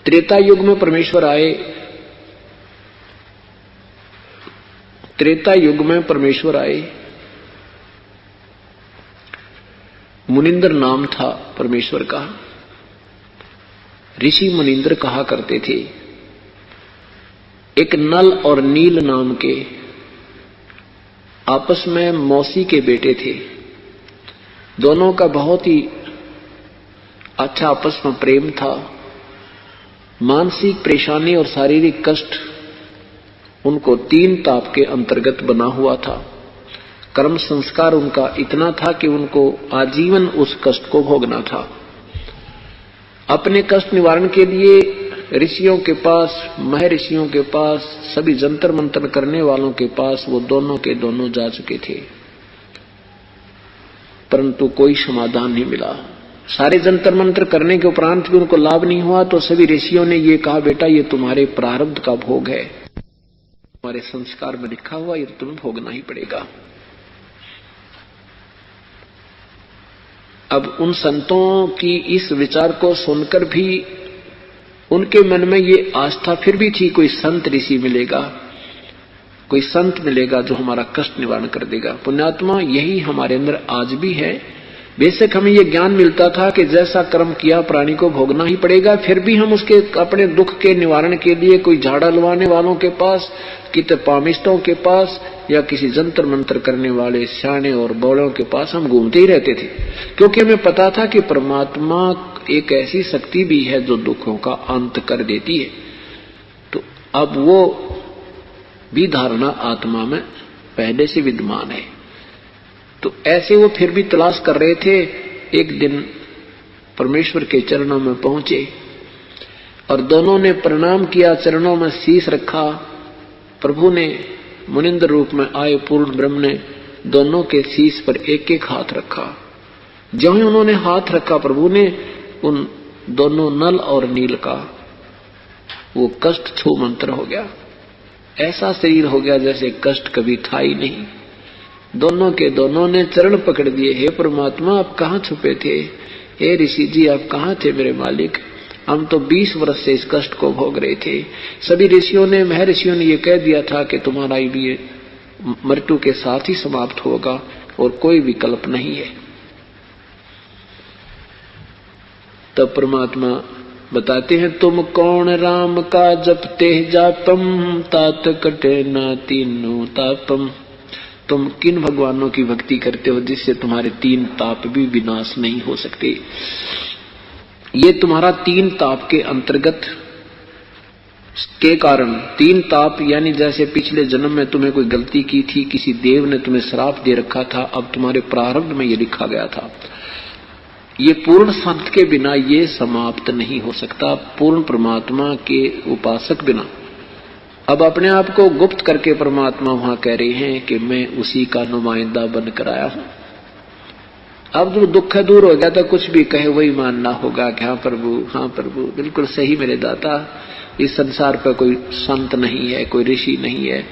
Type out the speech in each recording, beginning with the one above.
त्रेता युग में परमेश्वर आए। त्रेता युग में परमेश्वर आए। मुनिंद्र नाम था परमेश्वर का। ऋषि मुनिंद्र कहा करते थे। एक नल और नील नाम के आपस में मौसी के बेटे थे। दोनों का बहुत ही अच्छा आपस में प्रेम था। मानसिक परेशानी और शारीरिक कष्ट उनको 3 ताप के अंतर्गत बना हुआ था। कर्म संस्कार उनका इतना था कि उनको आजीवन उस कष्ट को भोगना था। अपने कष्ट निवारण के लिए ऋषियों के पास, महर्षियों के पास, सभी जंतर मंतर करने वालों के पास वो दोनों के दोनों जा चुके थे, परंतु कोई समाधान नहीं मिला। सारे जंतर मंत्र करने के उपरांत भी उनको लाभ नहीं हुआ। तो सभी ऋषियों ने ये कहा, बेटा ये तुम्हारे प्रारब्ध का भोग है, तुम्हारे संस्कार में लिखा हुआ, ये तुम्हें भोगना ही पड़ेगा। अब उन संतों की इस विचार को सुनकर भी उनके मन में ये आस्था फिर भी थी, कोई संत ऋषि मिलेगा, कोई संत मिलेगा जो हमारा कष्ट निवारण कर देगा। पुण्यात्मा, यही हमारे अंदर आज भी है। बेशक हमें यह ज्ञान मिलता था कि जैसा कर्म किया प्राणी को भोगना ही पड़ेगा, फिर भी हम उसके अपने दुख के निवारण के लिए कोई झाड़ा लवाने वालों के पास, कित पामिष्टों के पास या किसी जंतर मंत्र करने वाले सियाने और बौड़ों के पास हम घूमते ही रहते थे, क्योंकि हमें पता था कि परमात्मा एक ऐसी शक्ति भी है जो दुखों का अंत कर देती है। तो अब वो भी धारणा आत्मा में पहले से विद्यमान है। तो ऐसे वो फिर भी तलाश कर रहे थे। एक दिन परमेश्वर के चरणों में पहुंचे और दोनों ने प्रणाम किया, चरणों में शीश रखा। प्रभु ने मुनिंद्र रूप में आए पूर्ण ब्रह्म ने दोनों के शीश पर एक एक हाथ रखा। ज्यों ही उन्होंने हाथ रखा, प्रभु ने उन दोनों नल और नील का वो कष्ट छू मंत्र हो गया। ऐसा शरीर हो गया जैसे कष्ट कभी था ही नहीं। दोनों के दोनों ने चरण पकड़ दिए। हे परमात्मा, आप कहाँ छुपे थे? हे ऋषि जी, आप कहाँ थे मेरे मालिक? हम तो 20 वर्ष से इस कष्ट को भोग रहे थे। सभी ऋषियों ने, महर्षियों ने ये कह दिया था कि तुम्हारा भी मृत्यु के साथ ही समाप्त होगा और कोई विकल्प नहीं है। तब परमात्मा बताते हैं, तुम कौन राम का जपते जापम, तात कटे न तीनों तापम। तुम किन भगवानों की भक्ति करते हो जिससे तुम्हारे 3 ताप भी विनाश नहीं हो सकते? ये तुम्हारा 3 ताप के अंतर्गत के कारण, 3 ताप यानी जैसे पिछले जन्म में तुम्हें कोई गलती की थी, किसी देव ने तुम्हें श्राप दे रखा था, अब तुम्हारे प्रारब्ध में ये लिखा गया था। ये पूर्ण संत के बिना ये समाप्त नहीं हो सकता, पूर्ण परमात्मा के उपासक बिना। अब अपने आप को गुप्त करके परमात्मा वहां कह रहे हैं कि मैं उसी का नुमाइंदा बनकर आया हूं। अब जो दुख दूर हो गया तो कुछ भी कहे वही मानना होगा कि हाँ प्रभु, हाँ प्रभु, बिल्कुल सही मेरे दाता। इस संसार पर कोई संत नहीं है, कोई ऋषि नहीं है,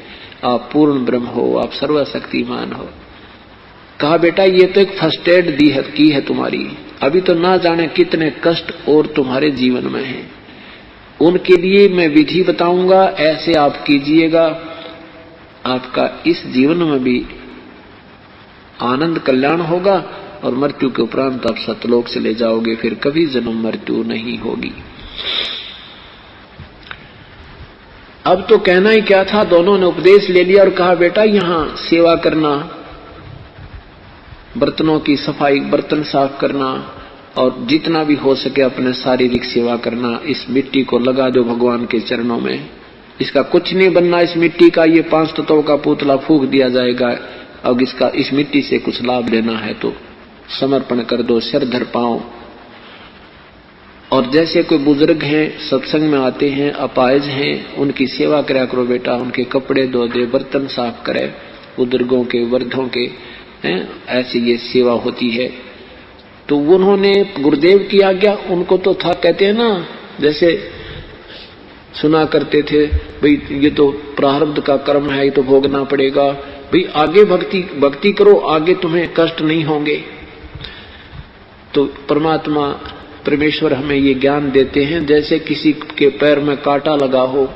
आप पूर्ण ब्रह्म हो, आप सर्वशक्तिमान हो। कहा, बेटा ये तो एक फर्स्ट एड की है तुम्हारी, अभी तो ना जाने कितने कष्ट और तुम्हारे जीवन में हैं। उनके लिए मैं विधि बताऊंगा, ऐसे आप कीजिएगा, आपका इस जीवन में भी आनंद कल्याण होगा और मृत्यु के उपरांत आप सतलोक से ले जाओगे, फिर कभी जन्म मृत्यु नहीं होगी। अब तो कहना ही क्या था, दोनों ने उपदेश ले लिया और कहा, बेटा यहाँ सेवा करना, बर्तनों की सफाई, बर्तन साफ करना और जितना भी हो सके अपने शारीरिक सेवा करना। इस मिट्टी को लगा दो भगवान के चरणों में, इसका कुछ नहीं बनना इस मिट्टी का, ये 5 तत्वों का पुतला फूंक दिया जाएगा। अब इसका इस मिट्टी से कुछ लाभ लेना है तो समर्पण कर दो, सिर धर पाओ। और जैसे कोई बुजुर्ग हैं, सत्संग में आते हैं, अपाहिज हैं, उनकी सेवा करा करो बेटा, उनके कपड़े धो दे, बर्तन साफ करे, बुजुर्गों के, वृद्धों के हैं, ऐसी ये सेवा होती है। तो उन्होंने गुरुदेव की आज्ञा, उनको तो था, कहते हैं ना, जैसे सुना करते थे, भाई ये तो प्रारब्ध का कर्म है, ये तो भोगना पड़ेगा, भाई आगे भक्ति करो, आगे तुम्हें कष्ट नहीं होंगे। तो परमात्मा परमेश्वर हमें ये ज्ञान देते हैं जैसे किसी के पैर में कांटा लगा हो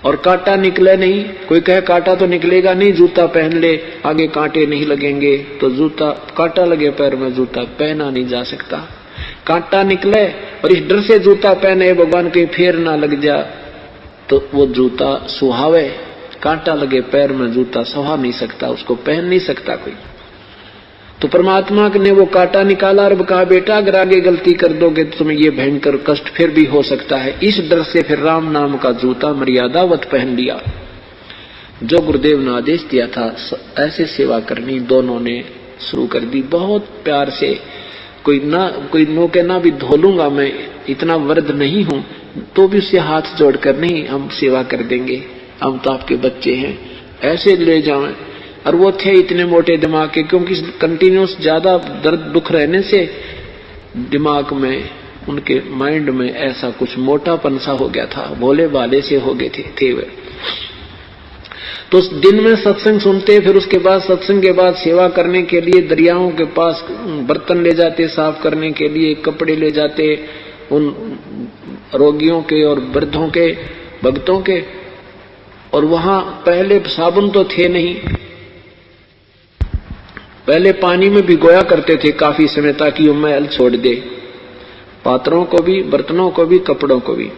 और कांटा निकले नहीं, कोई कहे कांटा तो निकलेगा नहीं, जूता पहन ले आगे कांटे नहीं लगेंगे, तो जूता कांटा लगे पैर में जूता पहना नहीं जा सकता। कांटा निकले और इस डर से जूता पहने भगवान कहीं फेर ना लग जा तो वो जूता सुहावे, कांटा लगे पैर में जूता सुहा नहीं सकता, उसको पहन नहीं सकता कोई। तो परमात्मा ने वो कांटा निकाला और कहा बेटा अगर आगे गलती कर दोगे तो तुम्हें ये भयंकर कष्ट फिर भी हो सकता है। इस डर से फिर राम नाम का जूता मर्यादावत पहन लिया। जो गुरुदेव ने आदेश दिया था ऐसे सेवा करनी दोनों ने शुरू कर दी बहुत प्यार से। कोई नो के ना भी धो लूंगा मैं, इतना वृद्ध नहीं हूं, तो भी उससे हाथ जोड़कर नहीं हम सेवा कर देंगे, हम तो आपके बच्चे हैं, ऐसे ले जाएं। और वो थे इतने मोटे दिमाग के, क्योंकि कंटिन्यूस ज्यादा दर्द दुख रहने से दिमाग में उनके माइंड में ऐसा कुछ मोटापन सा हो गया था, भोले भाले से हो गए थे वे। तो दिन में सत्संग सुनते, फिर उसके बाद सत्संग के बाद सेवा करने के लिए दरियाओं के पास बर्तन ले जाते, साफ करने के लिए कपड़े ले जाते उन रोगियों के और वृद्धों के भक्तों के। और वहां पहले साबुन तो थे नहीं, पहले पानी में भिगोया करते थे काफी समय ताकि वो मैल छोड़ दे, पात्रों को भी, बर्तनों को भी, कपड़ों को भी।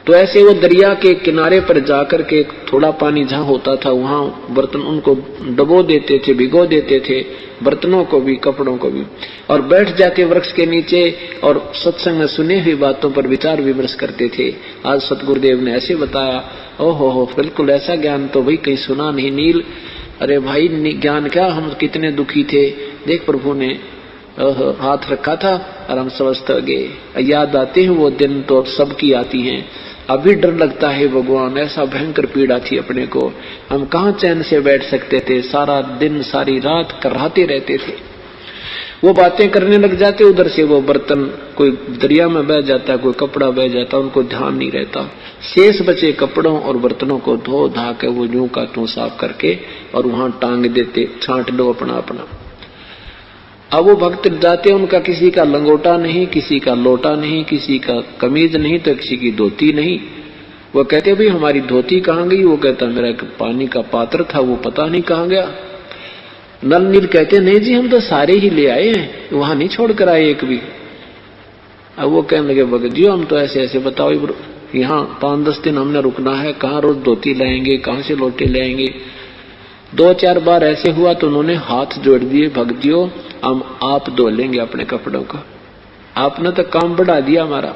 तो ऐसे वो दरिया के किनारे पर जाकर के थोड़ा पानी जहां होता था वहां बर्तन उनको डबो देते थे, भिगो देते थे, बर्तनों को भी, कपड़ों को भी, और बैठ जाते वृक्ष के नीचे और सत्संग में सुने हुई बातों पर विचार विमर्श करते थे। आज सतगुरुदेव ने ऐसे बताया, ओहो बिल्कुल ऐसा ज्ञान तो भाई कहीं सुना नहीं नील। अरे भाई ज्ञान क्या, हम कितने दुखी थे, देख प्रभु ने हाथ रखा था और हम समझते हो गए। याद आते हैं वो दिन तो सबकी आती हैं, अभी डर लगता है भगवान, ऐसा भयंकर पीड़ा थी अपने को, हम कहाँ चैन से बैठ सकते थे, सारा दिन सारी रात कराहते रहते थे। वो बातें करने लग जाते, उधर से वो बर्तन कोई दरिया में बह जाता, कोई कपड़ा बह जाता, उनको ध्यान नहीं रहता। शेष बचे कपड़ों और बर्तनों को धो धा के वो यूं का त्यों साफ करके और वहां टांग देते, छांट लो अपना अपना। अब वो भक्त जाते, उनका किसी का लंगोटा नहीं, किसी का लोटा नहीं, किसी का कमीज नहीं, तो किसी की धोती नहीं। वो कहते भाई हमारी धोती कहाँ गई? वो कहता मेरा पानी का पात्र था वो पता नहीं कहाँ गया। नल नील कहते नहीं जी हम तो सारे ही ले आए हैं, वहां नहीं छोड़ कर आए एक भी। अब वो कहने लगे भगत जी हम तो ऐसे ऐसे बताओ, यहाँ 5-10 दिन हमने रुकना है, कहाँ रोज धोती लाएंगे, कहाँ से लोटे लाएंगे। 2-4 बार ऐसे हुआ तो उन्होंने हाथ जोड़ दिए, भगत जी हम आप धो लेंगे अपने कपड़ों को, आपने तो काम बढ़ा दिया हमारा।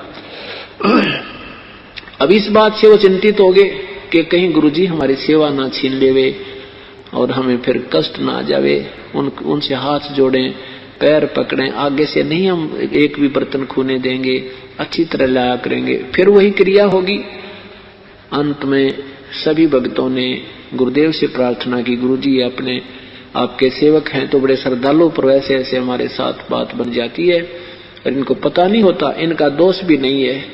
अब इस बात से वो चिंतित हो गए कि कहीं गुरुजी हमारी सेवा ना छीन लेवे और हमें फिर कष्ट ना आ जावे। उनसे हाथ जोड़ें, पैर पकड़ें, आगे से नहीं हम एक भी बर्तन खूने देंगे, अच्छी तरह लाया करेंगे। फिर वही क्रिया होगी। अंत में सभी भक्तों ने गुरुदेव से प्रार्थना की, गुरुजी अपने आपके सेवक हैं तो बड़े श्रद्धालु, पर वैसे ऐसे हमारे साथ बात बन जाती है और इनको पता नहीं होता, इनका दोष भी नहीं है।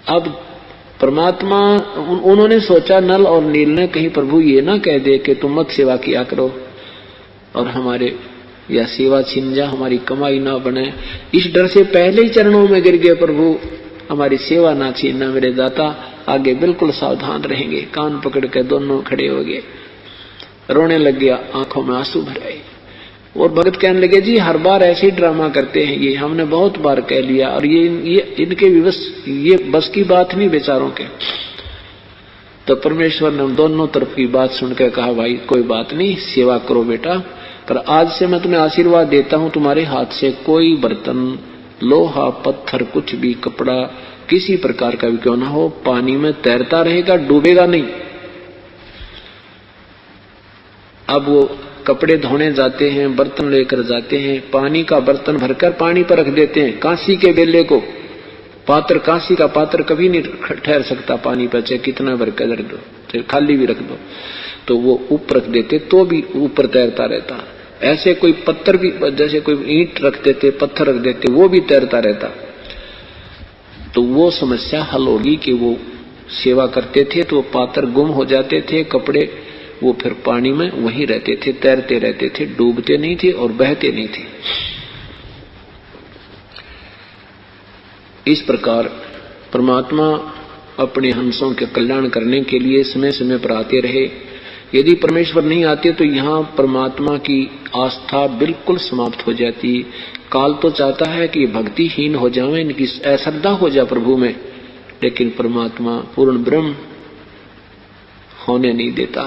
अब परमात्मा उन्होंने सोचा नल और नील ने कहीं प्रभु ये ना कह दे कि तुम मत सेवा किया करो और हमारे या सेवा छिन जा, हमारी कमाई ना बने। इस डर से पहले ही चरणों में गिर गए, प्रभु हमारी सेवा ना छीनना मेरे दाता, आगे बिल्कुल सावधान रहेंगे। कान पकड़ के दोनों खड़े हो गए, रोने लग गया, आंखों में आंसू भर आए। और भगत कहने लगे जी हर बार ऐसे ही ड्रामा करते हैं, ये हमने बहुत बार कह लिया और ये इनके भी ये बस की बात नहीं बेचारों के। तो परमेश्वर ने दोनों तरफ की बात सुनकर कहा भाई कोई बात नहीं, सेवा करो बेटा, पर आज से मैं तुम्हें आशीर्वाद देता हूं, तुम्हारे हाथ से कोई बर्तन, लोहा, पत्थर, कुछ भी, कपड़ा किसी प्रकार का भी क्यों ना हो, पानी में तैरता रहेगा, डूबेगा नहीं। अब वो कपड़े धोने जाते हैं, बर्तन लेकर जाते हैं, पानी का बर्तन भरकर पानी पर रख देते हैं, कांसी के बेले को, पात्र, कांसी का पात्र कभी नहीं ठहर सकता पानी पर, चाहे कितना भरकर रख दो, चाहे खाली भी रख दो, तो वो ऊपर रख देते तो भी ऊपर तैरता रहता। ऐसे कोई पत्थर भी, जैसे कोई ईंट रख देते, पत्थर रख देते, वो भी तैरता रहता। तो वो समस्या हल होगी कि वो सेवा करते थे तो पात्र गुम हो जाते थे, कपड़े वो फिर पानी में वहीं रहते थे, तैरते रहते थे, डूबते नहीं थे और बहते नहीं थे। इस प्रकार परमात्मा अपने हंसों के कल्याण करने के लिए समय समय पर आते रहे। यदि परमेश्वर नहीं आते तो यहाँ परमात्मा की आस्था बिल्कुल समाप्त हो जाती। काल तो चाहता है कि भक्तिहीन हो जाए, इनकी अश्रद्धा हो जाए प्रभु में, लेकिन परमात्मा पूर्ण ब्रह्म होने नहीं देता।